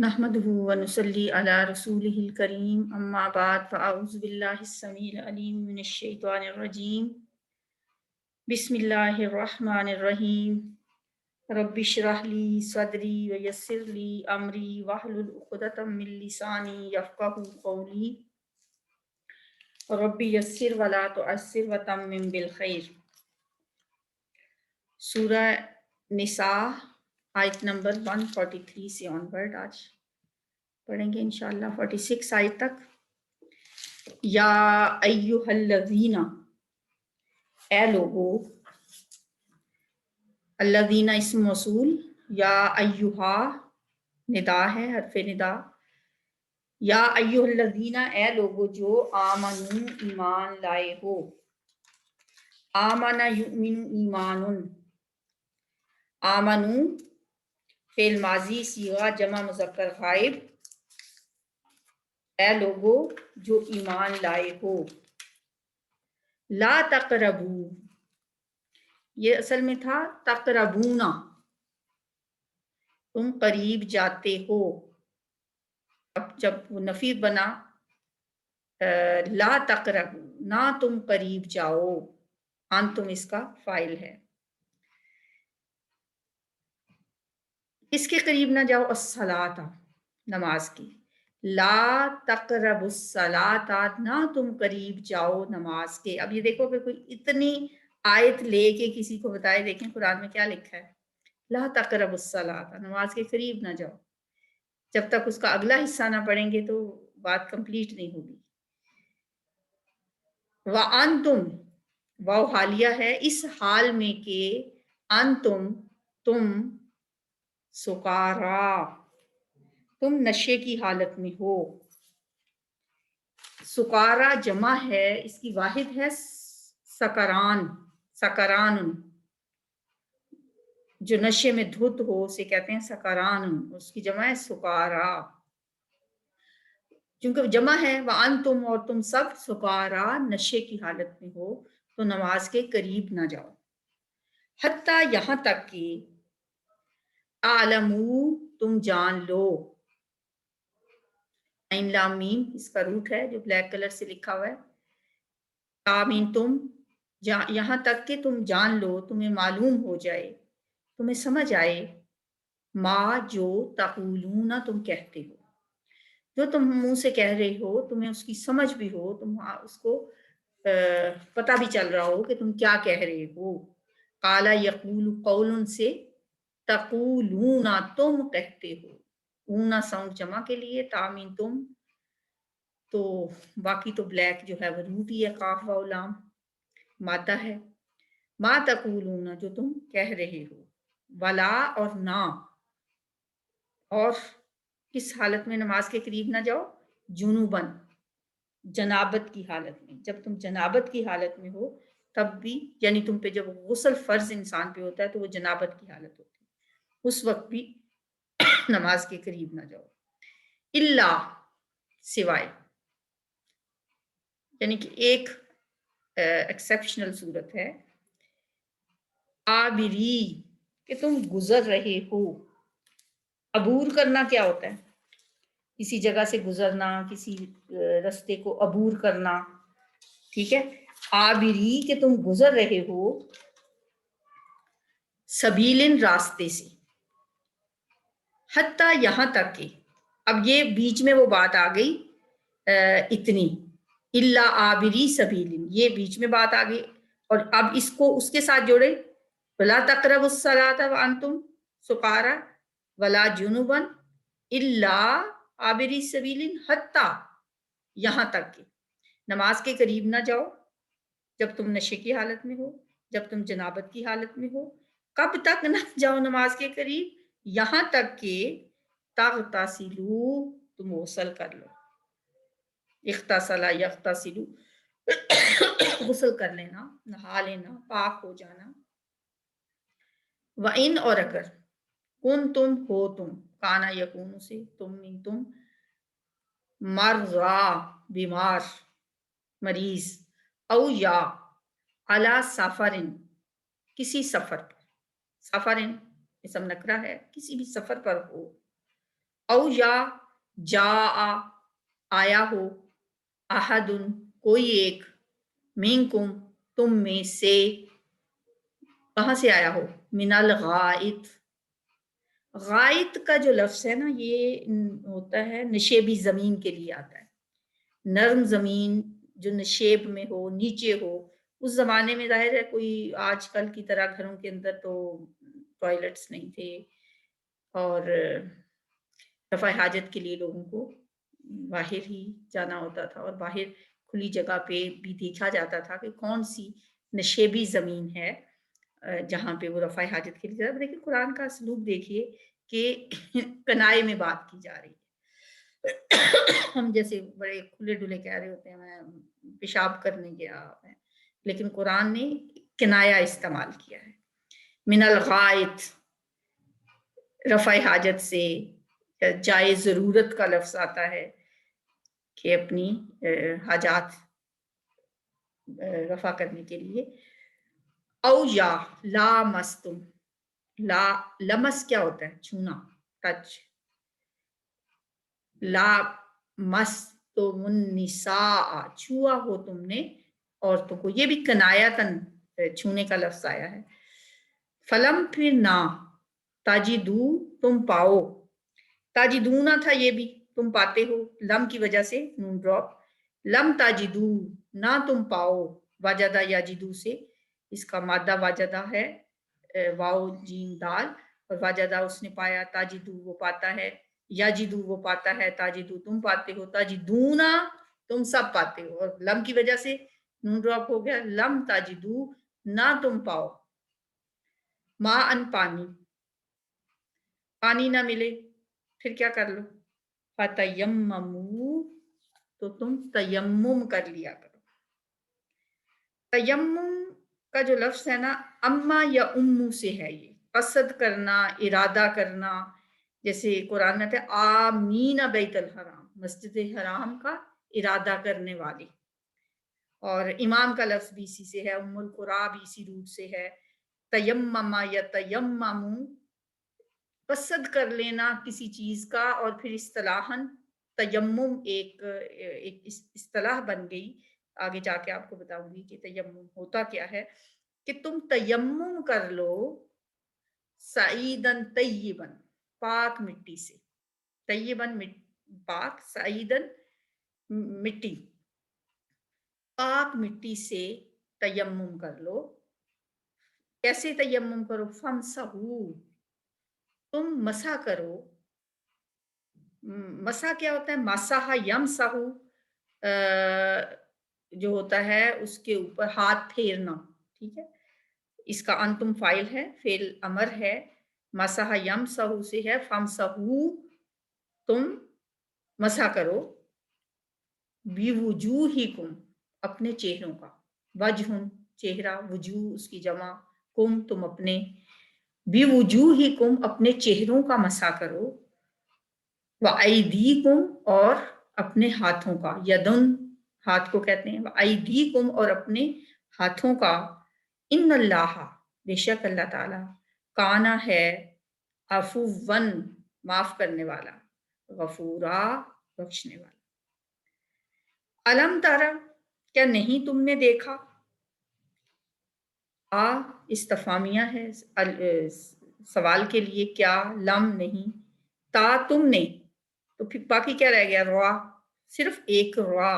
نحمده ونصلي على رسوله الكريم اما بعد فاعوذ بالله السميع العليم من الشيطان الرجيم بسم الله الرحمن الرحيم رب اشرح لي صدري ويسر لي امري واحلل عقدة من لساني يفقهوا قولي رب يسر ولا تعسر وتمم بالخير. سورہ نساء آیت نمبر 143 سے آنورڈ آج پڑھیں گے انشاءاللہ 46 آیت تک. یا ایہا الذین، اے لوگو، الذین اسم موصول، یا ایہا ندا ہے، حرف ندا. یا ایہا الذین، اے لوگو جو آمنو ایمان لائے ہو. آمن یؤمن ایمان، آمنو فعل ماضی صیغہ جمع مذکر غائب. اے لوگو جو ایمان لائے ہو. لا تقربو، یہ اصل میں تھا تقربونا، تم قریب جاتے ہو. اب جب وہ نفی بنا لا تقربو، نہ تم قریب جاؤ، انتم اس کا فاعل ہے. اس کے قریب نہ جاؤ، الصلاۃ نماز کی. لا تقربوا الصلاۃ، نہ تم قریب جاؤ نماز کے. اب یہ دیکھو کہ کوئی اتنی آیت لے کے کسی کو بتائے، دیکھیں قرآن میں کیا لکھا ہے، لا تقربوا الصلاۃ، نماز کے قریب نہ جاؤ. جب تک اس کا اگلا حصہ نہ پڑھیں گے تو بات کمپلیٹ نہیں ہوگی. وَأَنْتُمْ، واو حالیہ ہے، اس حال میں کہ انتم تم سکارا، تم نشے کی حالت میں ہو. سکارا جمع ہے، اس کی واحد ہے سکران، سکران جو نشے میں دھت ہو اسے کہتے ہیں سکران، اس کی جمع ہے سکارا. چونکہ جمع ہے وَأَنْتُمْ، اور تم سب سکارا نشے کی حالت میں ہو تو نماز کے قریب نہ جاؤ. حتیٰ یہاں تک کہ تعلموا، تم جان لو. عین لام میم اس کا روٹ ہے جو بلیک کلر سے لکھا ہوا ہے. آمین تم، یہاں تک کہ تم جان لو، تمہیں معلوم ہو جائے، تمہیں سمجھ آئے، ما جو تقولون تم کہتے ہو، جو تم منہ سے کہہ رہے ہو تمہیں اس کی سمجھ بھی ہو، تم اس کو پتہ بھی چل رہا ہو کہ تم کیا کہہ رہے ہو. قال یقول، قول سے، تقولون تم کہتے ہو، اونا ساؤنڈ جمع کے لیے، تامین تم، تو باقی تو بلیک جو ہے وہ روٹ ہی ہے، قاف واو لام مادہ ہے. ما تقولون، جو تم کہہ رہے ہو. ولا، اور نہ، اور کس حالت میں نماز کے قریب نہ جاؤ، جنوبن، جنابت کی حالت میں. جب تم جنابت کی حالت میں ہو تب بھی، یعنی تم پہ جب غسل فرض انسان پہ ہوتا ہے تو وہ جنابت کی حالت ہوتی ہے، اس وقت بھی نماز کے قریب نہ جاؤ. الا، سوائے، یعنی کہ ایک ایکسیپشنل صورت ہے. عابری، کہ تم گزر رہے ہو. عبور کرنا کیا ہوتا ہے، کسی جگہ سے گزرنا، کسی رستے کو عبور کرنا، ٹھیک ہے. عابری، کہ تم گزر رہے ہو، سبیلن، راستے سے. حتیٰ، یہاں تک کہ، اب یہ بیچ میں وہ بات آ گئی اتنی، الا عابری سبیلن، یہ بیچ میں بات آ گئی، اور اب اس کو اس کے ساتھ جوڑے، ولا تقربوا الصلاۃ وانتم سکارا ولا جنبا الا عابری سبیلن، حتیٰ، یہاں تک کہ نماز کے قریب نہ جاؤ جب تم نشے کی حالت میں ہو، جب تم جنابت کی حالت میں ہو. کب تک نہ جاؤ نماز کے قریب، یہاں تک کہ تغتسلوا، تم غسل کر لو. اغتسل یغتسل، غسل کر لینا، نہا لینا، پاک ہو جانا. وَإِنْ، اور اگر، کن تم ہو تم، کانا یکون سے، تم نہیں تم، مرضا، بیمار، مریض، او یا علی سفرن، کسی سفر پر. سفرن اسم نکرہ ہے، کسی بھی سفر پر ہو. او یا جا آیا ہو، احدن کوئی ایک، منکم تم میں سے، کہاں سے آیا ہو، من الغائط، غائط کا جو لفظ ہے نا یہ ہوتا ہے نشیبی زمین کے لیے آتا ہے، نرم زمین جو نشیب میں ہو، نیچے ہو۔ اس زمانے میں ظاہر ہے کوئی آج کل کی طرح گھروں کے اندر تو ٹوائلٹس نہیں تھے، اور رفع حاجت کے لیے لوگوں کو باہر ہی جانا ہوتا تھا، اور باہر کھلی جگہ پہ بھی دیکھا جاتا تھا کہ کون سی نشیبی زمین ہے جہاں پہ وہ رفع حاجت کے لیے جاتا۔ لیکن قرآن کا اسلوب دیکھیے کہ کنائے میں بات کی جا رہی ہے۔ ہم جیسے بڑے کھلے ڈلے کہہ رہے ہوتے ہیں میں پیشاب کرنے گیا ہے، لیکن قرآن نے کنایا استعمال کیا ہے، من الغائط، رفع حاجت سے، جائے ضرورت کا لفظ آتا ہے کہ اپنی حاجات رفع کرنے کے لیے۔ او یا لامستم، لا لمس کیا ہوتا ہے، چھونا، ٹچ، لامستم النساء، چھوا ہو تم نے عورتوں کو، یہ بھی کنایتن چھونے کا لفظ آیا ہے۔ فلم پھر نہ، تاجدو تم پاؤ، تاجدو نہ تھا یہ بھی، تم پاتے ہو، لم کی وجہ سے نون ڈراپ، لم تاجدو نہ تم پاؤ، واجدہ یاجدو سے، اس کا مادہ واجدہ ہے واو جیم دال، اور واجدہ اس نے پایا، تاجدو وہ پاتا ہے، یاجدو وہ پاتا ہے، تاجدو تم پاتے ہو، تاجدونا تم سب پاتے ہو، اور لم کی وجہ سے نون ڈراپ ہو گیا، لم تاجدو نہ تم پاؤ، ماں ان پانی، پانی نہ ملے پھر کیا کر لو، فتیممو تو تم تیمم کر لیا کرو۔ تیمم کا جو لفظ ہے نا اما یا امو سے ہے، یہ قصد کرنا، ارادہ کرنا، جیسے قرآن میں ہے آمین بیت الحرام، مسجد حرام کا ارادہ کرنے والی، اور امام کا لفظ بھی اسی سے ہے، ام القرآ بھی اسی روٹ سے ہے، تیمم یا تیممو، قصد کر لینا کسی چیز کا، اور پھر اصطلاحاً تیمم ایک اصطلاح بن گئی، آگے جا کے آپ کو بتاؤں گی کہ تیمم ہوتا کیا ہے، کہ تم تیمم کر لو سعیدن طیبن، پاک مٹی سے، طیبن پاک، سعیدن مٹی، پاک مٹی سے تیمم کر لو۔ کیسے تیمم کرو، فمسحو، تم مسح کرو، مسح کیا ہوتا ہے، مسح یمسح جو ہوتا ہے اس کے اوپر ہاتھ پھیرنا، ٹھیک ہے، اس کا انتم فائل ہے، فعل امر ہے، مسح یمسح سے ہے، فمسحو تم مسح کرو، بوجوہکم اپنے چہروں کا، وجہ چہرہ، وجوہ اس کی جمع، کم تم اپنے، بوجوہکم اپنے چہروں کا مسح کرو، وَأَيْدِيكُمْ اور اپنے ہاتھوں کا، یدن ہاتھ کو کہتے ہیں، وَأَيْدِيكُمْ اور اپنے ہاتھوں کا، ان اللہ بے شک اللہ تعالی، کانا ہے، عفواً معاف کرنے والا، غفورا بخشنے والا۔ الم تارا کیا نہیں تم نے دیکھا، استفہامیہ ہے سوال کے لیے، کیا، لم نہیں، تا تم نہیں، تو پھر باقی کیا رہ گیا، را، صرف ایک را،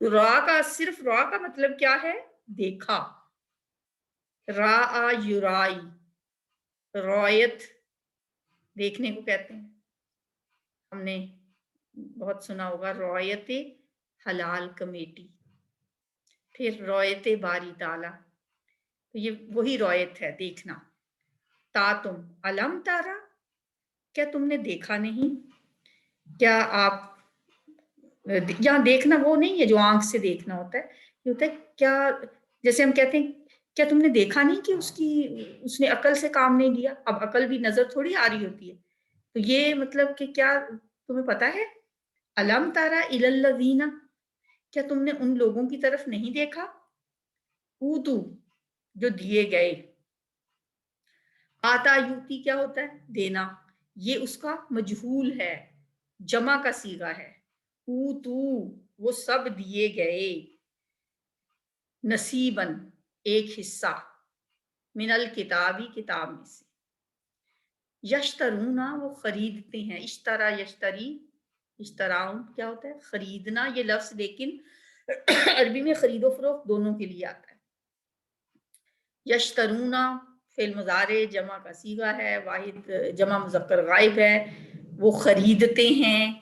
را کا صرف را کا مطلب کیا ہے، دیکھا، را یرائی، رویت دیکھنے کو کہتے ہیں، ہم نے بہت سنا ہوگا رویت حلال کمیٹی، پھر رویت باری تعالی، تو یہ وہی رویت ہے، دیکھنا۔ تا تم، علم تارا کیا تم نے دیکھا نہیں، کیا آپ، یہاں دیکھنا وہ نہیں ہے جو آنکھ سے دیکھنا ہوتا ہے، یہ ہوتا ہے کیا، جیسے ہم کہتے ہیں کیا تم نے دیکھا نہیں کہ اس نے عقل سے کام نہیں لیا، اب عقل بھی نظر تھوڑی آ رہی ہوتی ہے، تو یہ مطلب کہ کیا تمہیں پتا ہے، علم تارا الی الذین، کیا تم نے ان لوگوں کی طرف نہیں دیکھا، اوتو جو دیے گئے، آتا یوتی کیا ہوتا ہے، دینا، یہ اس کا مجہول ہے، جمع کا صیغہ ہے. اوتو وہ سب دیے گئے، نصیباً ایک حصہ، من الکتابی کتاب میں سے. یشترونا وہ خریدتے ہیں، اشترا یشتری، اشتراؤن کیا ہوتا ہے؟ خریدنا. یہ لفظ لیکن عربی میں خرید و فروخت دونوں کے لیے آتا ہے. یشترونا فعل مضارع جمع کا صیغہ ہے، واحد جمع مذکر غائب ہے. وہ خریدتے ہیں،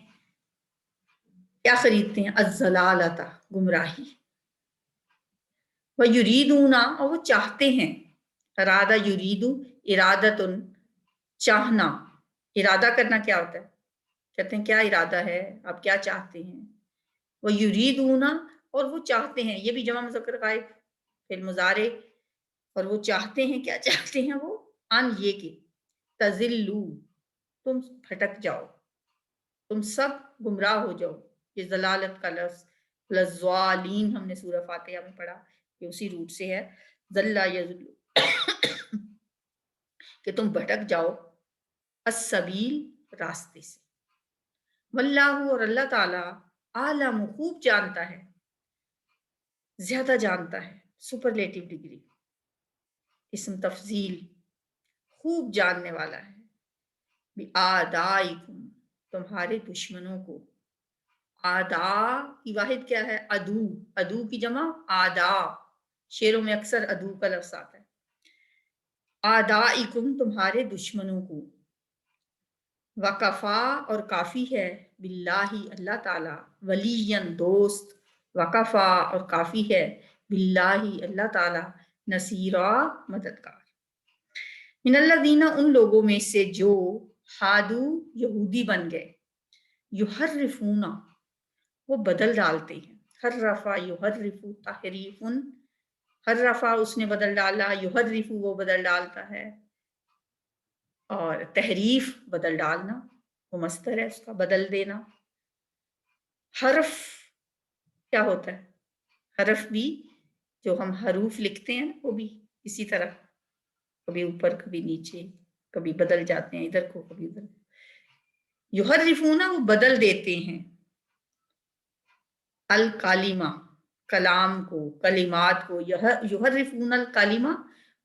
کیا خریدتے ہیں؟ الضلالۃ گمراہی. وَيُرِيدُونَ اور وہ چاہتے ہیں. ارادہ یریدو ارادتن چاہنا. ارادہ کرنا کیا ہوتا ہے؟ کہتے ہیں کیا ارادہ ہے، آپ کیا چاہتے ہیں. وَيُرِيدُونَ اور وہ چاہتے ہیں، یہ بھی جمع مذکر غائب فعل مضارع. اور وہ چاہتے ہیں، کیا چاہتے ہیں وہ؟ ان یہ کہ تزلو تم بھٹک جاؤ، تم سب گمراہ ہو جاؤ. یہ ضلالت کا لفظ للظالین ہم نے سورہ فاتحہ میں پڑھا، یہ اسی روٹ سے ہے. ذلہ یذلو کہ تم بھٹک جاؤ، السبیل راستے سے. واللہ اور اللہ تعالی عالم خوب جانتا ہے، زیادہ جانتا ہے، سپرلیٹو ڈگری، اسم تفضیل، خوب جاننے والا ہے. بِآدائکم تمہارے دشمنوں کو. آدا کی واحد کیا ہے؟ عدو. عدو کی جمع آدا. شعروں میں اکثر عدو کا لفظ آتا ہے. آدائکم تمہارے دشمنوں کو. وکفا اور کافی ہے، باللہ اللہ تعالی، ولین دوست، وکفا اور کافی ہے، باللہ اللہ تعالی، نصیرا مددگار. من الذین ان لوگوں میں سے جو ہادو یہودی بن گئے، یحرفون وہ بدل ڈالتے ہیں. حرفا یحرف تحریفن، حرفا اس نے بدل ڈالا، یحرف وہ بدل ڈالتا ہے. اور تحریف بدل ڈالنا، وہ مصدر ہے اس کا، بدل دینا. حرف کیا ہوتا ہے؟ حرف بھی جو ہم حروف لکھتے ہیں وہ بھی اسی طرح کبھی اوپر کبھی نیچے، کبھی بدل جاتے ہیں ادھر کو کبھی ادھر. یحرفون وہ بدل دیتے ہیں، الکالمہ کلام کو، کلمات کو. یحرفون الکالمہ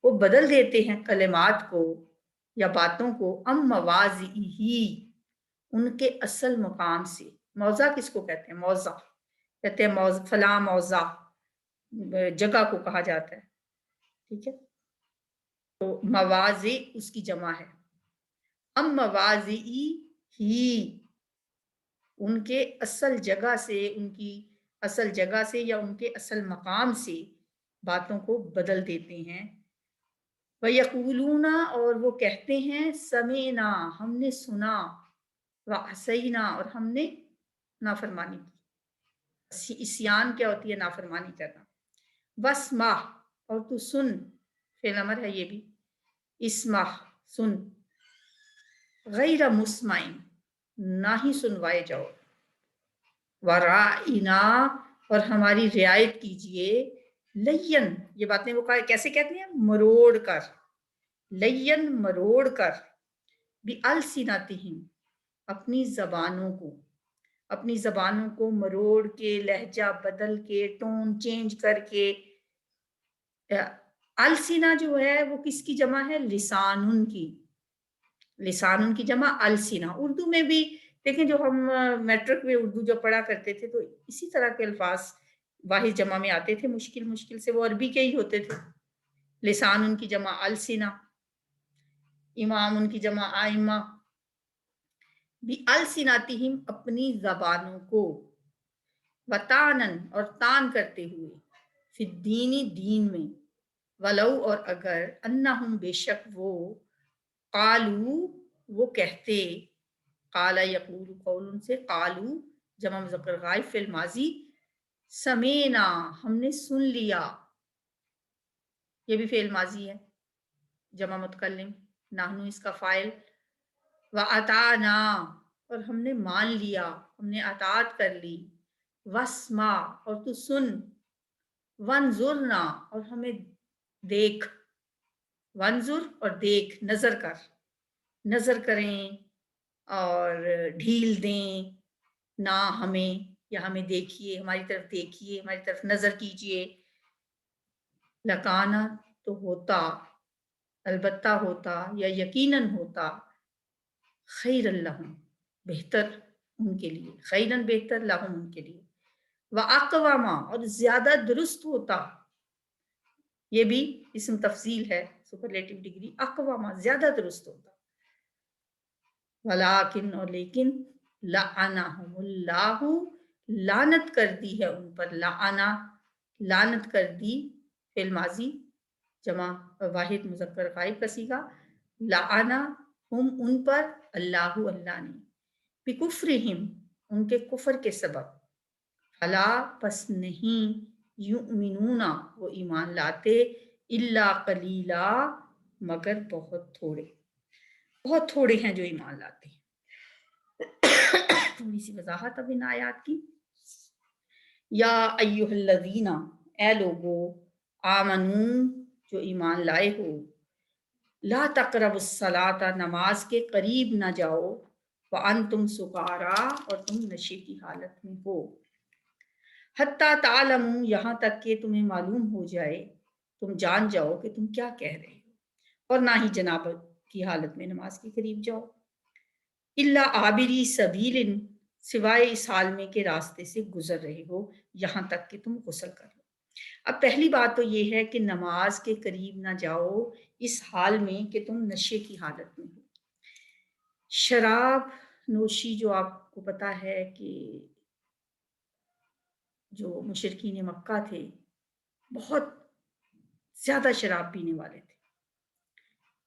وہ بدل دیتے ہیں کلمات کو یا باتوں کو، ام مواضعہ ان کے اصل مقام سے. موضع کس کو کہتے ہیں؟ موضع کہتے ہیں، فلاں موضع جگہ کو کہا جاتا ہے. ٹھیک ہے، تو مواضع اس کی جمع ہے. ام مواضعی ہی ان کے اصل جگہ سے، ان کی اصل جگہ سے یا ان کے اصل مقام سے باتوں کو بدل دیتے ہیں. وَيَقُولُونَ اور وہ کہتے ہیں، سمعنا ہم نے سنا، وَعَصَيْنَا اور ہم نے نافرمانی کی. عصیان کیا ہوتی ہے؟ نافرمانی کرنا. وَاسْمَعْ اور تو سن، فعل امر ہے یہ بھی، اسمع سن، غیر مسمع نہ ہی سنوائے جاؤ. وَرَائِنَا اور ہماری رعایت کیجئے، لین یہ باتیں وہ کیسے کہتے ہیں؟ مروڑ کر، لین مروڑ کر، بِأَلْسِنَتِهِمْ اپنی زبانوں کو، اپنی زبانوں کو مروڑ کے، لہجہ بدل کے، ٹون چینج کر کے. السینہ جو ہے وہ کس کی جمع ہے؟ لسانن کی. لسانن کی جمع السینہ. اردو میں بھی دیکھیں، جو ہم میٹرک میں اردو جو پڑھا کرتے تھے تو اسی طرح کے الفاظ واحد جمع میں آتے تھے، مشکل مشکل سے وہ عربی کے ہی ہوتے تھے. لسانن کی جمع السینہ، امام ان کی جمع آئمہ. بِأَلْسِنَتِهِمْ اپنی زبانوں کو، وَطَعْنًا اور تان کرتے ہوئے، فی الدین دین میں، ولو اور اگر، انہم بے شک وہ، قالو وہ کہتے، قال یقول قول سے، قالو جمع مذکر غائب فعل ماضی، سمینا ہم نے سن لیا، یہ بھی فعل ماضی ہے جمع متکلم، نحنو اس کا فاعل. وَأَطَعْنَا اور ہم نے مان لیا، ہم نے اطاعت کر لی. وَاسْمَعْ اور تو سن، وَانظُرْنَا اور ہمیں دیکھ. وَانظُر اور دیکھ، نظر کر، نظر کریں اور ڈھیل دیں نہ ہمیں، یا ہمیں دیکھیے، ہماری طرف دیکھیے، ہماری طرف نظر کیجئے. لکانا تو ہوتا، البتہ ہوتا یا یقیناً ہوتا، خیر اللہم بہتر ان کے لیے، خیرن بہتر لہم ان کے لیے، وَأَقْوَمَا اور زیادہ درست ہوتا. یہ بھی اسم تفضیل ہے، سپرلیٹو ڈگری، اقواما زیادہ درست ہوتا. ولیکن اور لیکن لعنہم اللہ لعنت کر دی ہے ان پر، لعنا لعنت کر دی، فعل ماضی جمع واحد مذکر غائب کا صیغہ، لعنا ہم ان پر، اللہ اللہ نے، بکفرہم ان کے کفر کے سبب، فلا پس نہیں، یؤمنون وہ ایمان لاتے، الا قلیلا مگر بہت تھوڑے، بہت تھوڑے ہیں جو ایمان لاتے ہیں. تھوڑی سی وضاحت اب ان آیات کی. یا ایہا الذین اے لوگو، آمنو جو ایمان لائے ہو، لا تقربوا الصلاۃ نماز کے قریب نہ جاؤ، وانتم سکارا اور تم نشے کی حالت میں ہو، حتیٰ تعلموا یہاں تک کہ تمہیں معلوم ہو جائے، تم جان جاؤ کہ تم کیا کہہ رہے ہو، اور نہ ہی جنابت کی حالت میں نماز کے قریب جاؤ. الا عابری سبیل سوائے اس حال میں کہ راستے سے گزر رہے ہو، یہاں تک کہ تم غسل کر لو. اب پہلی بات تو یہ ہے کہ نماز کے قریب نہ جاؤ اس حال میں کہ تم نشے کی حالت میں ہو. شراب نوشی جو آپ کو پتا ہے کہ جو مشرکین مکہ تھے بہت زیادہ شراب پینے والے تھے،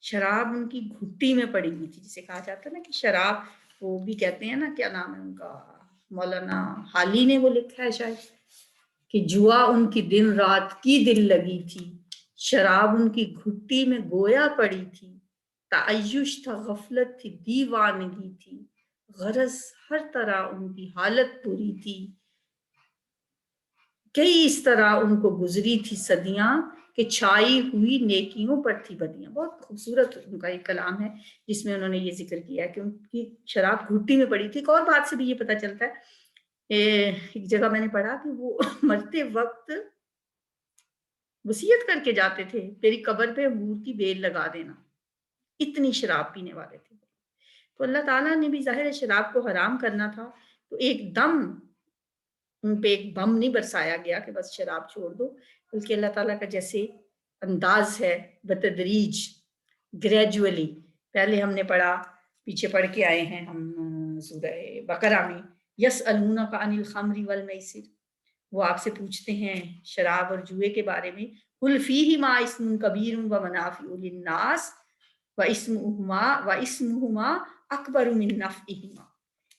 شراب ان کی گھٹی میں پڑی ہوئی تھی، جسے کہا جاتا ہے نا کہ شراب، وہ بھی کہتے ہیں نا، کیا نام ہے ان کا، مولانا حالی نے وہ لکھا ہے شاید کہ جوا ان کی دن رات کی دل لگی تھی، شراب ان کی گھٹی میں گویا پڑی تھی، تعیش تھا غفلت تھی دیوانگی تھی، غرض ہر طرح ان کی حالت بری تھی، کئی اس طرح ان کو گزری تھی صدیاں کہ چھائی ہوئی نیکیوں پر تھی بدیاں. بہت خوبصورت ان کا ایک کلام ہے جس میں انہوں نے یہ ذکر کیا ہے کہ ان کی شراب گھٹی میں پڑی تھی. ایک اور بات سے بھی یہ پتہ چلتا ہے، ایک جگہ میں نے پڑھا کہ وہ مرتے وقت وصیت کر کے جاتے تھے تیری قبر پہ انگور کی بیل لگا دینا، اتنی شراب پینے والے تھے. تو اللہ تعالیٰ نے بھی ظاہر ہے شراب کو حرام کرنا تھا، تو ایک دم ان پہ ایک بم نہیں برسایا گیا کہ بس شراب چھوڑ دو، بلکہ اللہ تعالیٰ کا جیسے انداز ہے بتدریج، گریجولی. پہلے ہم نے پڑھا، پیچھے پڑھ کے آئے ہیں ہم سورہ بقرہ میں، یسألونک عن الخمر والمیسر، وہ آپ سے پوچھتے ہیں شراب اور جوئے کے بارے میں، قل فیہما اسم کبیر ومنافع للناس واسمہما اکبر من نفعہما.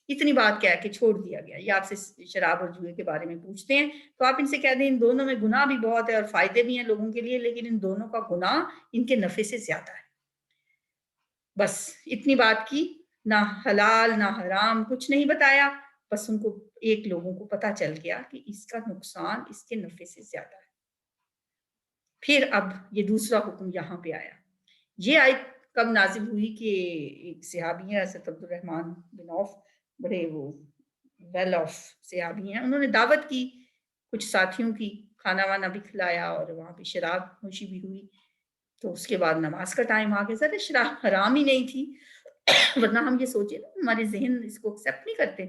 اتنی بات کہہ کے چھوڑ دیا گیا. یہ آپ سے شراب اور جوئے کے بارے میں پوچھتے ہیں تو آپ ان سے کہہ دیں ان دونوں میں گناہ بھی بہت ہے اور فائدے بھی ہیں لوگوں کے لیے، لیکن ان دونوں کا گناہ ان کے نفع سے زیادہ ہے. بس اتنی بات کی، نہ حلال نہ حرام کچھ نہیں بتایا، بس ان کو ایک لوگوں کو پتہ چل گیا کہ اس کا نقصان اس کے نفع سے زیادہ ہے. پھر اب یہ دوسرا حکم یہاں پہ آیا. یہ آیت کب نازل ہوئی کہ ایک صحابی ہیں حضرت عبد الرحمن بن عوف، بڑے وہ ویل آف صحابی ہیں، انہوں نے دعوت کی کچھ ساتھیوں کی، کھانا وانا بھی کھلایا اور وہاں پہ شراب نوشی بھی ہوئی. تو اس کے بعد نماز کا ٹائم آ گیا. ذرا شراب حرام ہی نہیں تھی، ورنہ ہم یہ سوچے نا ہمارے ذہن اس کو ایکسیپٹ نہیں کرتے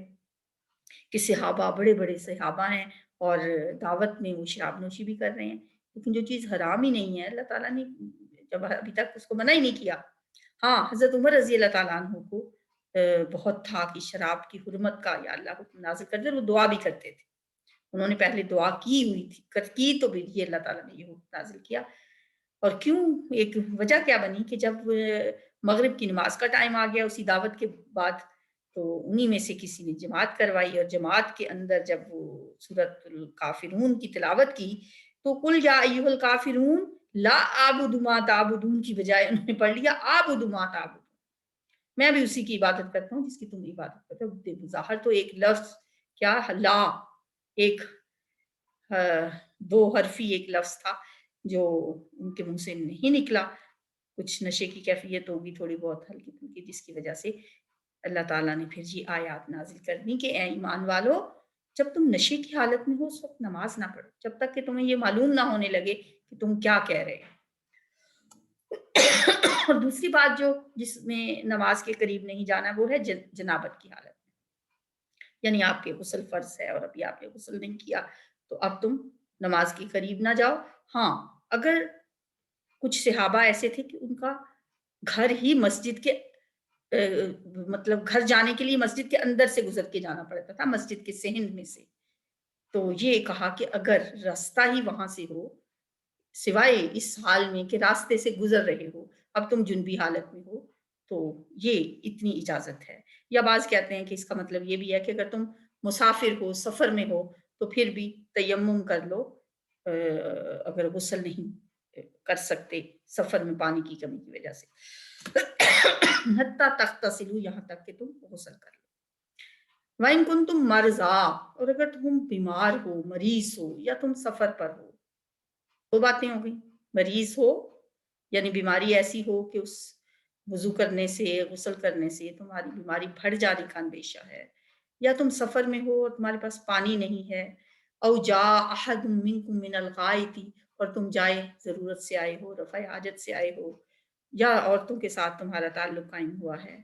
کہ صحابہ بڑے بڑے صحابہ ہیں اور دعوت میں وہ شراب نوشی بھی کر رہے ہیں. لیکن جو چیز حرام ہی نہیں ہے اللہ تعالیٰ نے جب ابھی تک اس کو منع ہی نہیں کیا. ہاں حضرت عمر رضی اللہ تعالیٰ عنہ کو بہت تھا کہ شراب کی حرمت کا یا اللہ حکم نازل کر دے، وہ دعا بھی کرتے تھے. انہوں نے پہلے دعا کی ہوئی تھی تو بھی یہ اللہ تعالیٰ نے یہ حکم نازل کیا. اور کیوں، ایک وجہ کیا بنی کہ جب مغرب کی نماز کا ٹائم آ گیا اسی دعوت کے بعد، تو انہی میں سے کسی نے جماعت کروائی، اور جماعت کے اندر جب وہ سورۃ الکافرون کی تلاوت کی تو قل یا ایھا الکافرون لا اعبد ما تعبدون کی بجائے انہوں نے پڑھ لیا اعبد ما تعبدون، میں بھی اسی کی عبادت کرتا ہوں جس کی تم عبادت کرتے ہو. ظاہر تو ایک لفظ کیا، لا، ایک دو حرفی ایک لفظ تھا جو ان کے منہ سے نہیں نکلا. کچھ نشے کی کیفیت ہوگی تھوڑی بہت ہلکی پھلکی جس کی وجہ سے اللہ تعالیٰ نے پھر یہ آیات نازل کر دی کہ اے ایمان والو، جب تم نشے کی حالت میں ہو اس وقت نماز نہ پڑھو، جب تک کہ تمہیں یہ معلوم نہ ہونے لگے کہ تم کیا کہہ رہے ہو۔ اور دوسری بات جو جس میں نماز کے قریب نہیں جانا وہ ہے جنابت کی حالت میں، یعنی آپ کے غسل فرض ہے اور ابھی آپ نے غسل نہیں کیا تو اب تم نماز کے قریب نہ جاؤ۔ ہاں، اگر کچھ صحابہ ایسے تھے کہ ان کا گھر ہی مسجد کے مطلب گھر جانے کے لیے مسجد کے اندر سے گزر کے جانا پڑتا تھا، مسجد کے صحن میں سے، تو یہ کہا کہ اگر راستہ ہی وہاں سے ہو سوائے اس حال میں کہ راستے سے گزر رہے ہو، اب تم جنبی حالت میں ہو تو یہ اتنی اجازت ہے۔ یا بعض کہتے ہیں کہ اس کا مطلب یہ بھی ہے کہ اگر تم مسافر ہو، سفر میں ہو تو پھر بھی تیمم کر لو، اگر غسل نہیں کر سکتے سفر میں پانی کی کمی کی وجہ سے، حتیٰ تغتسلوا، یہاں تک کہ تم غسل کر لو۔ وَإِن كُنتُم مَرْضَىٰ، اور اگر تم بیمار ہو، مریض ہو یا تم سفر پر ہو، دو باتیں ہو گئی، مریض ہو یعنی بیماری ایسی ہو کہ اس وضو کرنے سے غسل کرنے سے تمہاری بیماری بڑھ جانے کا اندیشہ ہے، یا تم سفر میں ہو اور تمہارے پاس پانی نہیں ہے، او جاء احد منکم من الغائط، اور تم جائے ضرورت سے آئے ہو، رفع حاجت سے آئے ہو، یا عورتوں کے ساتھ تمہارا تعلق قائم ہوا ہے،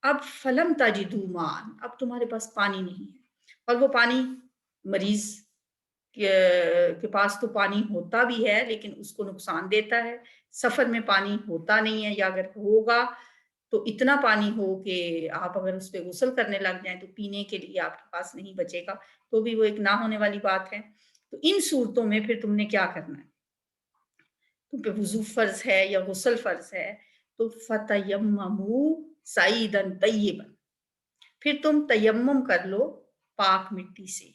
اب فلم تجدوا ماء، اب تمہارے پاس پانی نہیں ہے، اور وہ پانی مریض کے پاس تو پانی ہوتا بھی ہے لیکن اس کو نقصان دیتا ہے، سفر میں پانی ہوتا نہیں ہے، یا اگر ہوگا تو اتنا پانی ہو کہ آپ اگر اس پہ غسل کرنے لگ جائیں تو پینے کے لیے آپ کے پاس نہیں بچے گا، تو بھی وہ ایک نہ ہونے والی بات ہے۔ تو ان صورتوں میں پھر تم نے کیا کرنا ہے؟ تم پہ وضو فرض ہے یا غسل فرض ہے تو فَتَيَمَّمُوا صَعِيدًا طَيِّبًا، پھر تم تیمم کر لو پاک مٹی سے۔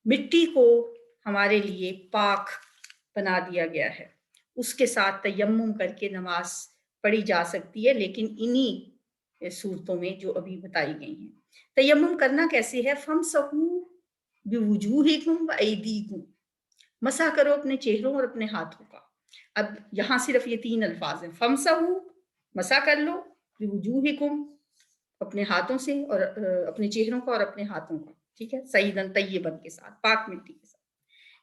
مٹی کو ہمارے لیے پاک بنا دیا گیا ہے، اس کے ساتھ تیمم کر کے نماز پڑھی جا سکتی ہے، لیکن انہی صورتوں میں جو ابھی بتائی گئی ہیں۔ تیمم کرنا کیسے ہے؟ فَامْسَحُوا بِوُجُوهِكُمْ وَأَيْدِيكُمْ، مسح کرو اپنے چہروں اور اپنے ہاتھوں کا۔ اب یہاں صرف یہ تین الفاظ ہیں، فَامْسَحُوا مسح کر لو، بِوُجُوهِكُمْ اپنے ہاتھوں سے اور اپنے چہروں کا اور اپنے ہاتھوں کا، ٹھیک ہے، سعیدن طیبن کے ساتھ، پاک مٹی کے ساتھ۔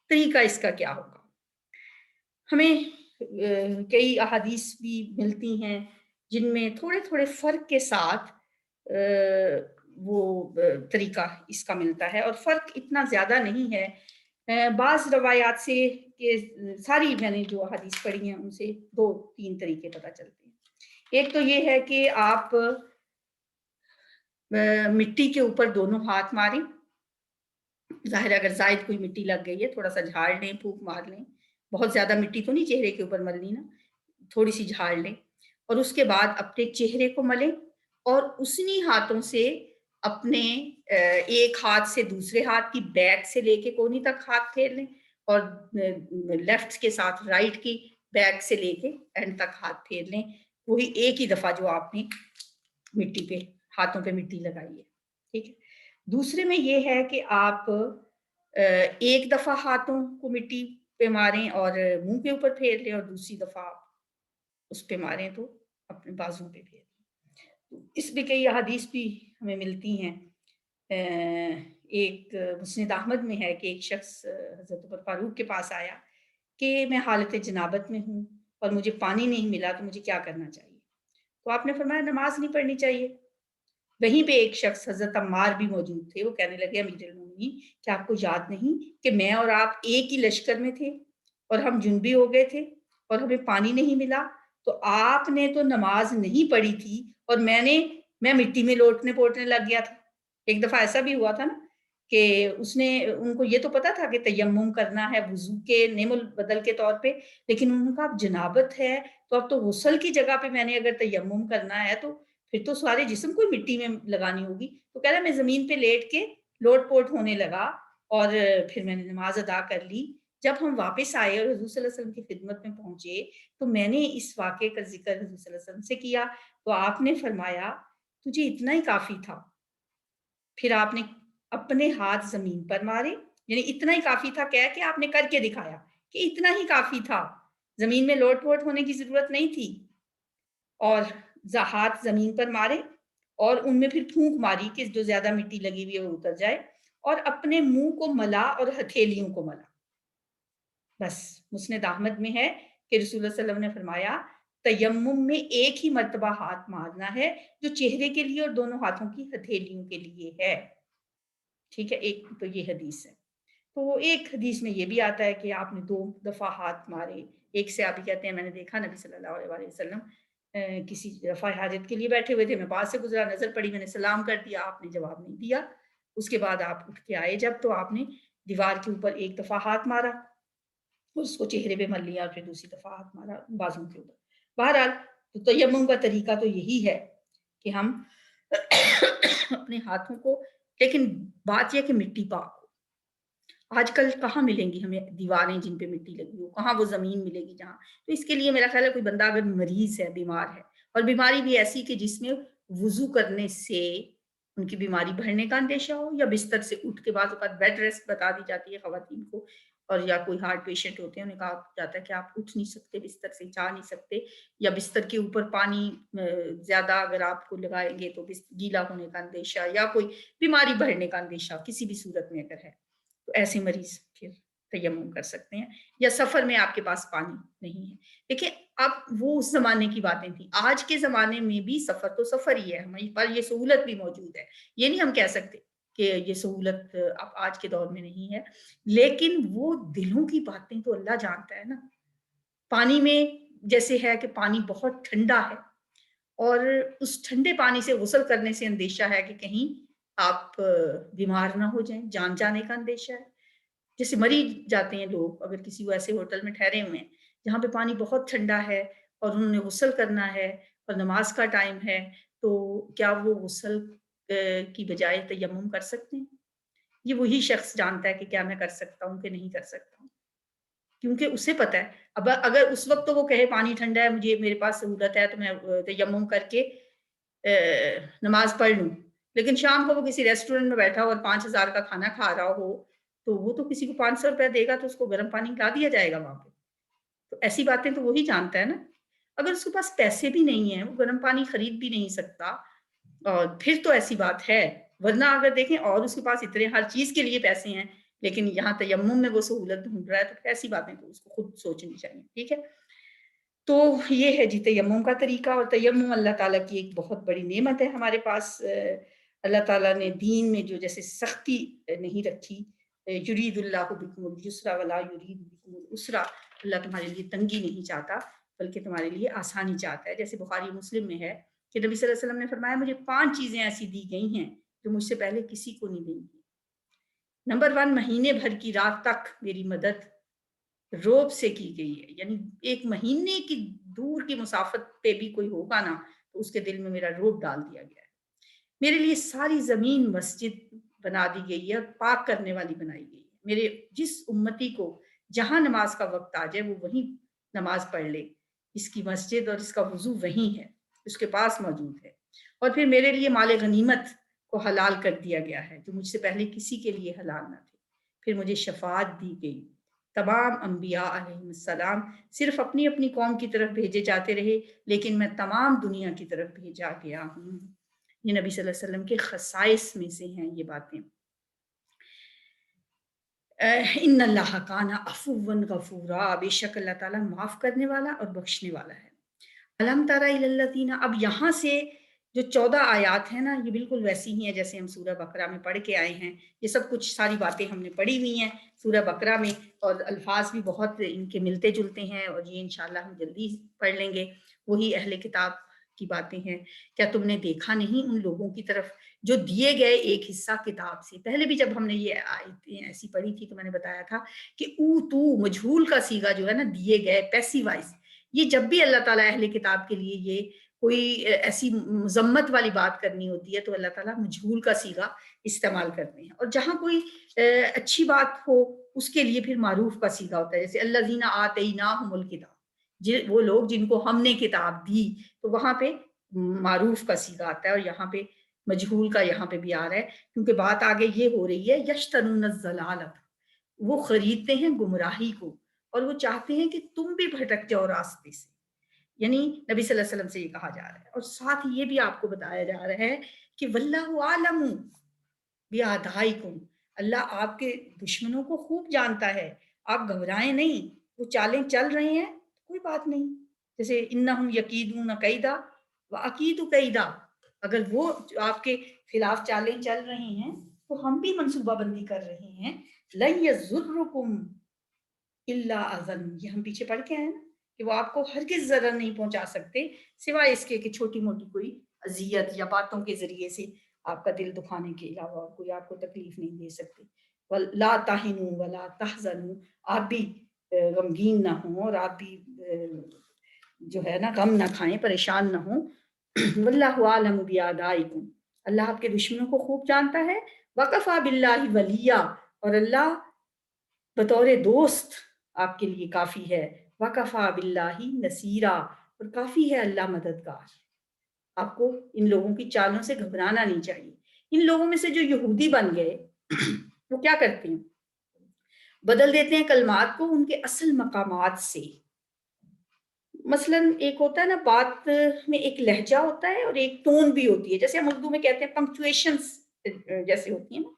طریقہ اس کا کیا ہوگا؟ ہمیں کئی احادیث بھی ملتی ہیں جن میں تھوڑے تھوڑے فرق کے ساتھ وہ طریقہ اس کا ملتا ہے، اور فرق اتنا زیادہ نہیں ہے۔ بعض روایات سے کہ ساری میں نے جو احادیث پڑھی ہیں ان سے دو تین طریقے پتہ چلتے ہیں۔ ایک تو یہ ہے کہ آپ مٹی کے اوپر دونوں ہاتھ ماریں، ظاہر ہے اگر زائد کوئی مٹی لگ گئی ہے تھوڑا سا جھاڑ لیں، پھونک مار لیں، بہت زیادہ مٹی تو نہیں چہرے کے اوپر ملنی نا، تھوڑی سی جھاڑ لیں، اور اس کے بعد اپنے چہرے کو ملیں، اور اسی ہاتھوں سے اپنے ایک ہاتھ سے دوسرے ہاتھ کی بیک سے لے کے کونی تک ہاتھ پھیر لیں، اور لیفٹ کے ساتھ رائٹ کی بیک سے لے کے اینڈ تک ہاتھ پھیر لیں، وہی ایک ہی دفعہ جو آپ نے مٹی پہ ہاتھوں پہ مٹی لگائی ہے، ٹھیک ہے۔ دوسرے میں یہ ہے کہ آپ ایک دفعہ ہاتھوں کو مٹی پہ ماریں اور منہ کے اوپر پھیر لیں، اور دوسری دفعہ آپ اس پہ ماریں تو اپنے بازو پہ پھیر لیں۔ اس میں کئی احادیث بھی ہمیں ملتی ہیں۔ ایک مسند احمد میں ہے کہ ایک شخص حضرت عمر فاروق کے پاس آیا کہ میں حالت جنابت میں ہوں اور مجھے پانی نہیں ملا تو مجھے کیا کرنا چاہیے؟ تو آپ نے فرمایا نماز نہیں پڑھنی چاہیے۔ وہیں پہ ایک شخص حضرت عمار بھی موجود تھے، وہ کہنے لگے امیر المومنین کیا آپ کو یاد نہیں کہ میں اور آپ ایک ہی لشکر میں تھے اور ہم جنبی ہو گئے تھے اور ہمیں پانی نہیں ملا، تو آپ نے تو نماز نہیں پڑھی تھی اور میں مٹی میں لوٹنے پوٹنے لگ گیا تھا۔ ایک دفعہ ایسا بھی ہوا تھا نا کہ ان کو یہ تو پتا تھا کہ تیمم کرنا ہے وضو کے نیم البدل کے طور پہ، لیکن انہوں نے کہا اب جنابت ہے تو اب تو غسل کی جگہ پہ میں نے اگر تیمم کرنا ہے تو پھر تو سارے جسم کو مٹی میں لگانی ہوگی۔ تو کہہ رہا میں زمین پہ لیٹ کے لوٹ پوٹ ہونے لگا اور پھر میں نے نماز ادا کر لی۔ جب ہم واپس آئے اور حضور صلی اللہ علیہ وسلم کی خدمت میں پہنچے تو میں نے اس واقعے کا ذکر حضور صلی اللہ علیہ وسلم سے کیا تو آپ نے فرمایا تجھے اتنا ہی کافی تھا۔ پھر آپ نے اپنے ہاتھ زمین پر مارے، یعنی اتنا ہی کافی تھا کہہ کے آپ نے کر کے دکھایا کہ اتنا ہی کافی تھا، زمین میں لوٹ پوٹ ہونے کی ضرورت نہیں تھی، اور ہاتھ زمین پر مارے اور ان میں پھر پھونک ماری کہ جو زیادہ مٹی لگی ہوئی ہے وہ اتر جائے، اور اپنے منہ کو ملا اور ہتھیلیوں کو ملا. بس مسند احمد میں ہے کہ رسول اللہ صلی اللہ علیہ وسلم نے فرمایا تیمم میں ایک ہی مرتبہ ہاتھ مارنا ہے جو چہرے کے لیے اور دونوں ہاتھوں کی ہتھیلیوں کے لیے ہے. ٹھیک ہے، ایک تو یہ حدیث ہے. تو ایک حدیث میں یہ بھی آتا ہے کہ آپ نے 2 دفعہ ہاتھ مارے. ایک سے آپ کہتے ہیں میں نے دیکھا نبی صلی اللہ علیہ وسلم کسی رفع حاجت کے لیے بیٹھے ہوئے تھے، میں پاس سے گزرا، نظر پڑی، میں نے سلام کر دیا، آپ نے جواب نہیں دیا. اس کے بعد آپ اٹھ کے آئے جب، تو آپ نے دیوار کے اوپر ایک دفعہ ہاتھ مارا، اس کو چہرے پہ مل لیا، اور پھر دوسری دفعہ ہاتھ مارا بازوں کے اوپر. بہرحال تو تیمم کا طریقہ تو یہی ہے کہ ہم اپنے ہاتھوں کو، لیکن بات یہ کہ مٹی پاک ہو. آج کل کہاں ملیں گی ہمیں دیواریں جن پہ مٹی لگی ہو، کہاں وہ زمین ملے گی جہاں. تو اس کے لیے میرا خیال ہے کوئی بندہ اگر مریض ہے، بیمار ہے، اور بیماری بھی ایسی کہ جس میں وضو کرنے سے ان کی بیماری بڑھنے کا اندیشہ ہو، یا بستر سے اٹھ کے، بعض اوقات بیڈ ریسٹ بتا دی جاتی ہے خواتین کو، اور یا کوئی ہارٹ پیشنٹ ہوتے ہیں انہیں کہا جاتا ہے کہ آپ اٹھ نہیں سکتے بستر سے، جا نہیں سکتے، یا بستر کے اوپر پانی زیادہ اگر آپ کو لگائیں گے تو گیلا ہونے کا اندیشہ، یا کوئی بیماری بڑھنے کا اندیشہ کسی بھی صورت میں اگر ہے، تو ایسے مریض پھر تیمم کر سکتے ہیں. یا سفر میں آپ کے پاس پانی نہیں ہے. دیکھیں اب وہ اس زمانے کی باتیں تھیں، آج کے زمانے میں بھی سفر تو سفر ہی ہے، ہمیں پر یہ سہولت بھی موجود ہے. یہ نہیں ہم کہہ سکتے کہ یہ سہولت اب آج کے دور میں نہیں ہے، لیکن وہ دلوں کی باتیں تو اللہ جانتا ہے نا. پانی میں جیسے ہے کہ پانی بہت ٹھنڈا ہے، اور اس ٹھنڈے پانی سے غسل کرنے سے اندیشہ ہے کہ کہیں آپ بیمار نہ ہو جائیں، جان جانے کا اندیشہ ہے. جیسے مری جاتے ہیں لوگ اگر کسی کو ایسے ہوٹل میں ٹھہرے ہوئے ہیں جہاں پہ پانی بہت ٹھنڈا ہے اور انہوں نے غسل کرنا ہے اور نماز کا ٹائم ہے، تو کیا وہ غسل کی بجائے تیمم کر سکتے ہیں؟ یہ وہی شخص جانتا ہے کہ کیا میں کر سکتا ہوں کہ نہیں کر سکتا ہوں، کیونکہ اسے پتا ہے. اب اگر اس وقت تو وہ کہے پانی ٹھنڈا ہے، مجھے میرے پاس سہولت ہے تو میں تیمم کر کے نماز پڑھ لوں، لیکن شام کو وہ کسی ریسٹورینٹ میں بیٹھا ہو اور 5,000 کا کھانا کھا رہا ہو، تو وہ تو کسی کو 500 روپیہ دے گا تو اس کو گرم پانی لا دیا جائے گا وہاں پہ. تو ایسی باتیں تو وہی جانتا ہے نا. اگر اس کے پاس پیسے بھی نہیں ہیں، وہ گرم پانی خرید بھی نہیں سکتا، اور پھر تو ایسی بات ہے. ورنہ اگر دیکھیں اور اس کے پاس اتنے ہر چیز کے لیے پیسے ہیں، لیکن یہاں تیمم میں وہ سہولت ڈھونڈ رہا ہے، تو ایسی باتیں تو اس کو خود سوچنی چاہیے. ٹھیک ہے، تو یہ ہے جی تیمم کا طریقہ. اور تیمم اللہ تعالیٰ کی ایک بہت بڑی نعمت ہے ہمارے پاس. اللہ تعالیٰ نے دین میں جو جیسے سختی نہیں رکھی، یرید اللہ بکم الیسر ولا یرید بکم العسر، اللہ تمہارے لیے تنگی نہیں چاہتا بلکہ تمہارے لیے آسانی چاہتا ہے. جیسے بخاری مسلم میں ہے کہ نبی صلی اللہ علیہ وسلم نے فرمایا مجھے 5 چیزیں ایسی دی گئی ہیں جو مجھ سے پہلے کسی کو نہیں دی گئی. نمبر 1، مہینے بھر کی رات تک میری مدد روب سے کی گئی ہے، یعنی ایک مہینے کی دور کی مسافت پہ بھی کوئی ہوگا نا تو اس کے دل میں میرا روب ڈال دیا گیا ہے. میرے لیے ساری زمین مسجد بنا دی گئی ہے اور پاک کرنے والی بنائی گئی ہے. میرے جس امتی کو جہاں نماز کا وقت آ جائے وہ وہیں نماز پڑھ لے، اس کی مسجد اور اس کا وضو وہیں ہے، اس کے پاس موجود ہے. اور پھر میرے لیے مال غنیمت کو حلال کر دیا گیا ہے جو مجھ سے پہلے کسی کے لیے حلال نہ تھے. پھر مجھے شفاعت دی گئی. تمام انبیاء علیہ السلام صرف اپنی اپنی قوم کی طرف بھیجے جاتے رہے، لیکن میں تمام دنیا کی طرف بھیجا گیا ہوں. یہ نبی صلی اللہ علیہ وسلم کے خصائص میں سے ہیں یہ باتیں. ان اللہ کان عفوا غفورا، بے شک اللہ تعالیٰ معاف کرنے والا اور بخشنے والا ہے. الم تر الی الذین، اب یہاں سے جو 14 آیات ہیں نا یہ بالکل ویسی ہی ہیں جیسے ہم سورہ بقرہ میں پڑھ کے آئے ہیں. یہ سب کچھ ساری باتیں ہم نے پڑھی ہوئی ہیں سورہ بقرہ میں، اور الفاظ بھی بہت ان کے ملتے جلتے ہیں، اور یہ انشاءاللہ ہم جلدی پڑھ لیں گے. وہی اہل کتاب کی باتیں ہیں. کیا تم نے دیکھا نہیں ان لوگوں کی طرف جو دیے گئے ایک حصہ کتاب سے؟ پہلے بھی جب ہم نے یہ آیتیں ایسی پڑھی تھی تو میں نے بتایا تھا کہ تو مجہول کا صیغہ جو ہے نا دیے گئے پیسیوائز، یہ جب بھی اللہ تعالیٰ اہل کتاب کے لیے یہ کوئی ایسی مذمت والی بات کرنی ہوتی ہے تو اللہ تعالیٰ مجہول کا صیغہ استعمال کرتے ہیں. اور جہاں کوئی اچھی بات ہو اس کے لیے پھر معروف کا صیغہ ہوتا ہے، جیسے الذین آتیناہم الکتاب، وہ لوگ جن کو ہم نے کتاب دی، تو وہاں پہ معروف کا صیغہ آتا ہے، اور یہاں پہ مجہول کا یہاں پہ بھی آ رہا ہے، کیونکہ بات آگے یہ ہو رہی ہے یشترون الضلالۃ، وہ خریدتے ہیں گمراہی کو اور وہ چاہتے ہیں کہ تم بھی بھٹک جاؤ راستے سے. یعنی نبی صلی اللہ علیہ وسلم سے یہ کہا جا رہا ہے، اور ساتھ یہ بھی آپ کو بتایا جا رہا ہے کہ واللہ عالم بیادائکم، اللہ آپ کے دشمنوں کو خوب جانتا ہے، آپ گھبرائیں نہیں، وہ چالیں چل رہے ہیں کوئی بات نہیں، جیسے انہم یکیدون کیدا واکید کیدا، اگر وہ جو آپ کے خلاف چالیں چل رہے ہیں تو ہم بھی منصوبہ بندی کر رہے ہیں، لن یضرکم الا اذن، یہ ہم پیچھے پڑھ کے ہیں نا کہ وہ آپ کو ہرگز ضرر نہیں پہنچا سکتے سوائے اس کے کہ چھوٹی موٹی کوئی اذیت یا باتوں کے ذریعے سے آپ کا دل دکھانے کے علاوہ کوئی آپ کو تکلیف نہیں دے سکتے۔ وَلَا تَهِنُوا وَلَا تَحْزَنُوا، آپ بھی غمگین نہ ہوں اور آپ بھی جو ہے نا غم نہ کھائیں، پریشان نہ ہوں۔ وَاللَّهُ أَعْلَمُ بِأَعْدَائِكُمْ، اللہ آپ کے دشمنوں کو خوب جانتا ہے۔ وَكَفَى بِاللَّهِ وَلِيًّا، اور اللہ بطور دوست آپ کے لیے کافی ہے۔ وَكَفَى بِاللَّهِ نَصِيرًا، اور کافی ہے اللہ مددگار۔ آپ کو ان لوگوں کی چالوں سے گھبرانا نہیں چاہیے۔ ان لوگوں میں سے جو یہودی بن گئے وہ کیا کرتے ہیں، بدل دیتے ہیں کلمات کو ان کے اصل مقامات سے۔ مثلا ایک ہوتا ہے نا بات میں ایک لہجہ ہوتا ہے اور ایک ٹون بھی ہوتی ہے، جیسے ہم اردو میں کہتے ہیں پنکچویشنز جیسے ہوتی ہیں نا،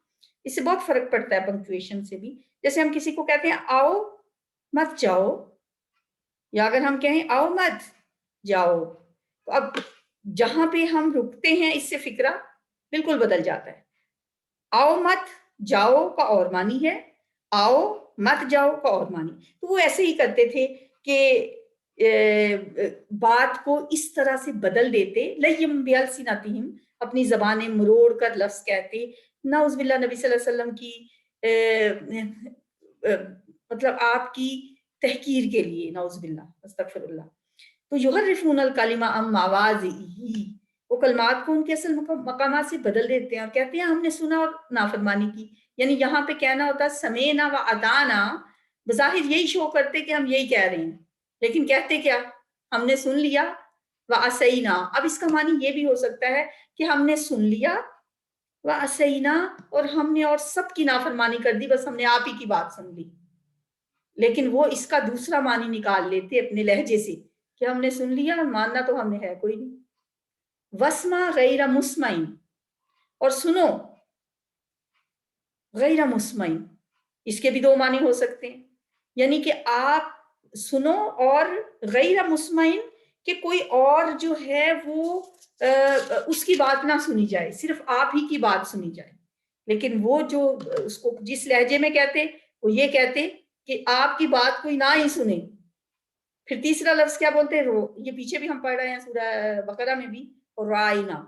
اس سے بہت فرق پڑتا ہے پنکچویشن سے بھی۔ جیسے ہم کسی کو کہتے ہیں آؤ مت جاؤ، یا اگر ہم کہیں آؤ مت جاؤ، تو اب جہاں پہ ہم رکتے ہیں اس سے فکرہ بالکل بدل جاتا ہے۔ آؤ مت جاؤ کا اور معنی ہے، آؤ مت جاؤ کا اور معنی۔ تو وہ ایسے ہی کرتے تھے کہ بات کو اس طرح سے بدل دیتے، لیم بیلسنتہم، اپنی زبانیں مروڑ کر لفظ کہتے، نعوذ باللہ نبی صلی اللہ علیہ وسلم کی مطلب آپ کی تحقیر کے لیے، نعوذ باللہ استغفر اللہ۔ تو یحرفون الکلمہ عن مواضعہ، وہ کلمات کو ان کے اصل مقامات سے بدل دیتے ہیں اور کہتے ہیں ہم نے سنا اور نافرمانی کی۔ یعنی یہاں پہ کہنا ہوتا ہے سمینا و اطعنا، بظاہر یہی شو کرتے کہ ہم یہی کہہ رہے ہیں، لیکن کہتے کیا، ہم نے سن لیا و عصینا۔ اب اس کا معنی یہ بھی ہو سکتا ہے کہ ہم نے سن لیا و عصینا، اور ہم نے اور سب کی نافرمانی کر دی، بس ہم نے آپ ہی کی بات سن لی۔ لیکن وہ اس کا دوسرا معنی نکال لیتے اپنے لہجے سے کہ ہم نے سن لیا اور ماننا تو ہم نے ہے کوئی نہیں۔ وسما غیر مسمعین، اور سنو غیر مسمعین، اس کے بھی دو معنی ہو سکتے ہیں، یعنی کہ آپ سنو اور غیر مسمعین، کہ کوئی اور جو ہے وہ اس کی بات نہ سنی جائے، صرف آپ ہی کی بات سنی جائے۔ لیکن وہ جو اس کو جس لہجے میں کہتے وہ یہ کہتے کہ آپ کی بات کوئی نہ ہی سنے۔ پھر تیسرا لفظ کیا بولتے ہیں، یہ پیچھے بھی ہم پڑھ رہے ہیں سورہ بقرہ میں بھی، اور رائنا۔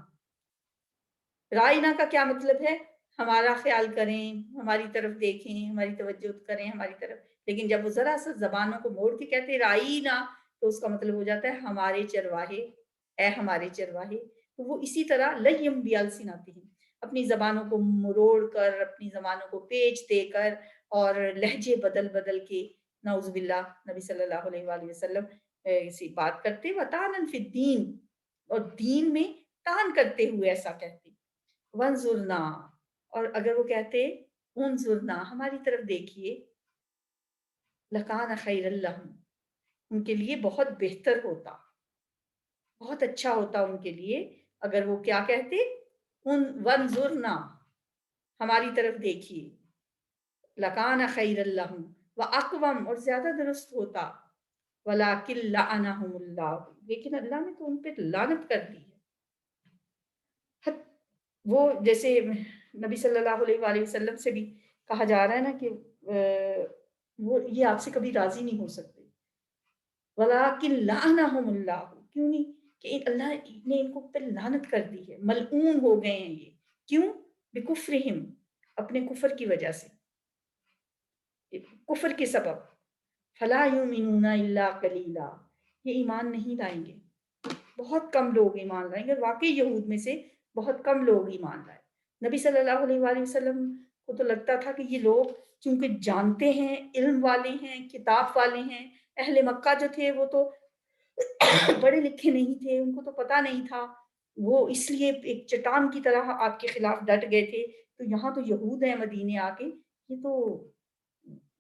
رائنا کا کیا مطلب ہے، ہمارا خیال کریں، ہماری طرف دیکھیں، ہماری توجہ کریں ہماری طرف۔ لیکن جب وہ ذرا سا زبانوں کو موڑ کے کہتے ہیں رائنا، تو اس کا مطلب ہو جاتا ہے ہمارے چرواہے، اے ہمارے چرواہے۔ تو وہ اسی طرح لیم بیالسنتہم، اپنی زبانوں کو مروڑ کر، اپنی زبانوں کو پیچ دے کر اور لہجے بدل بدل کے، نعوذ باللہ نبی صلی اللہ علیہ وآلہ وسلم اسی بات کرتے، وطعنًا فی الدین، اور دین میں تان کرتے ہوئے ایسا کہتے۔ وانظرنا، اور اگر وہ کہتے انظرنا ہماری طرف دیکھیے، لکان خیر لہم، ان کے لیے بہت بہتر ہوتا، بہت اچھا ہوتا ان کے لیے اگر وہ کیا کہتے، وانظرنا ہماری طرف دیکھیے، لکان خیر لہم واقوم، اور زیادہ درست ہوتا، ولکن لعنہم اللہ، لیکن اللہ نے تو ان پہ لعنت کر دی ہے۔ وہ جیسے نبی صلی اللہ علیہ وآلہ وسلم سے بھی کہا جا رہا ہے نا کہ وہ یہ آپ سے کبھی راضی نہیں ہو سکتے، ولیکن لعنہم اللہ، کیوں نہیں، کہ اللہ نے ان کو پہ لعنت کر دی ہے، ملعون ہو گئے ہیں یہ، کیوں، بکفرہم، اپنے کفر کی وجہ سے، کفر کے سبب، فلا یؤمنون الا قلیلا، یہ ایمان نہیں لائیں گے، بہت کم لوگ ایمان لائیں گے، اور واقعی یہود میں سے بہت کم لوگ ایمان لائے۔ نبی صلی اللہ علیہ وآلہ وسلم کو تو لگتا تھا کہ یہ لوگ چونکہ جانتے ہیں، علم والے ہیں، کتاب والے ہیں، اہل مکہ جو تھے وہ تو پڑھے لکھے نہیں تھے، ان کو تو پتہ نہیں تھا، وہ اس لیے ایک چٹان کی طرح آپ کے خلاف ڈٹ گئے تھے۔ تو یہاں تو یہود ہیں مدینے آ کے، یہ تو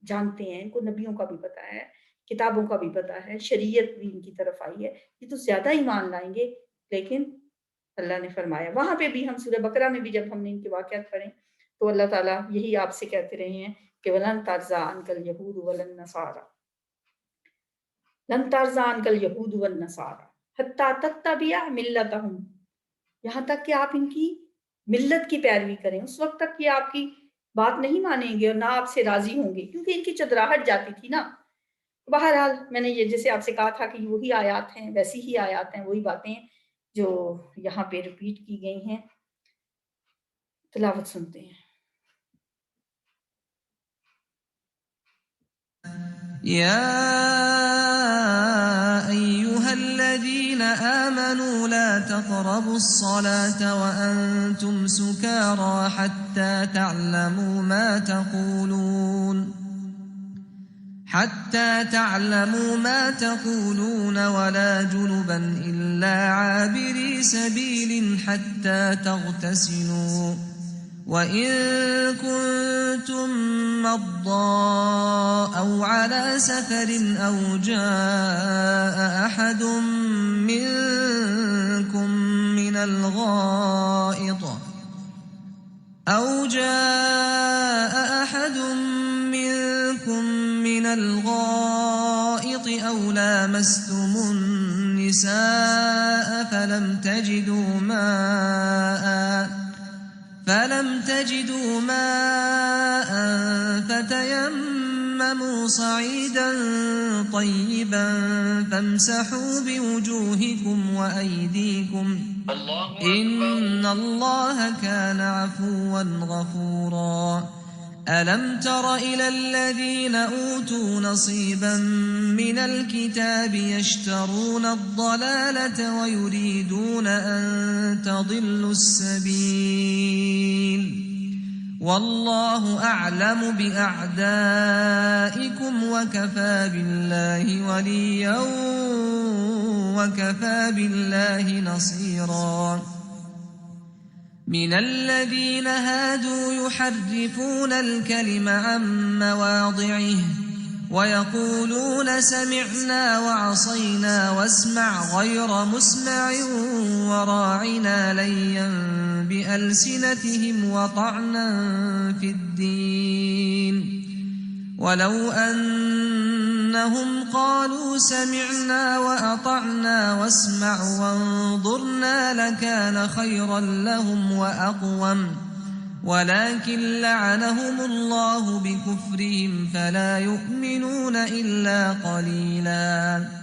جانتے ہیں، ان کو نبیوں کا بھی پتہ ہے کتابوں کا بھی پتہ ہے، شریعت بھی ان کی طرف آئی ہے، یہ تو زیادہ ایمان لائیں گے۔ لیکن اللہ نے فرمایا وہاں پہ بھی، ہم سورہ بقرہ میں بھی جب ہم نے ان کے واقعات پڑھے تو اللہ تعالیٰ یہی آپ سے کہتے رہے ہیں کہ وَلَن تَرْضَىٰ عَنْكَ الْيَهُودُ وَلَا النَّصَارَىٰ لَن تَرْضَىٰ عَنْكَ الْيَهُودُ وَالنَّصَارَىٰ حَتَّىٰ تَتَّبِعَ مِلَّتَهُمْ، یہاں تک کہ آپ ان کی ملت کی پیروی کریں، اس وقت تک یہ آپ کی بات نہیں مانیں گے اور نہ آپ سے راضی ہوں گے، کیونکہ ان کی چدراہٹ جاتی تھی نا۔ بہرحال میں نے یہ جیسے آپ سے کہا تھا کہ وہی آیات ہیں، ویسی ہی آیات ہیں، وہی باتیں جو یہاں پہ ریپیٹ کی گئی ہیں۔ تلاوت سنتے ہیں۔ يا أيها الذين آمنوا لا تقربوا الصلاة وأنتم سكارى حتى تعلموا ما تقولون ولا جنبا إلا عابري سبيل حتى تغتسلوا، وَإِن كُنتُم مَّرْضَىٰ أَوْ عَلَىٰ سَفَرٍ أَوْ جَاءَ أَحَدٌ منكم من الغائط أو لامستم النساء فلم تجدوا ماء فتيمموا صعيدا طيبا فامسحوا بوجوهكم وأيديكم إن الله كان عفوا غفورا. ألم تر إلى الذين أوتوا نصيبا من الكتاب يشترون الضلالة ويريدون أن تضلوا السبيل، والله أعلم بأعدائكم وكفى بالله وليا وكفى بالله نصيرا. من الذين هادوا يحرفون الكلم عن مواضعه ويقولون سمعنا وعصينا واسمع غير مسمع وراعنا ليا بألسنتهم وطعنا في الدين، ولو أنهم قالوا سمعنا وأطعنا واسمع وانظرنا لكان خيرا لهم وأقوم، ولكن لعنهم الله بكفرهم فلا يؤمنون إلا قليلا.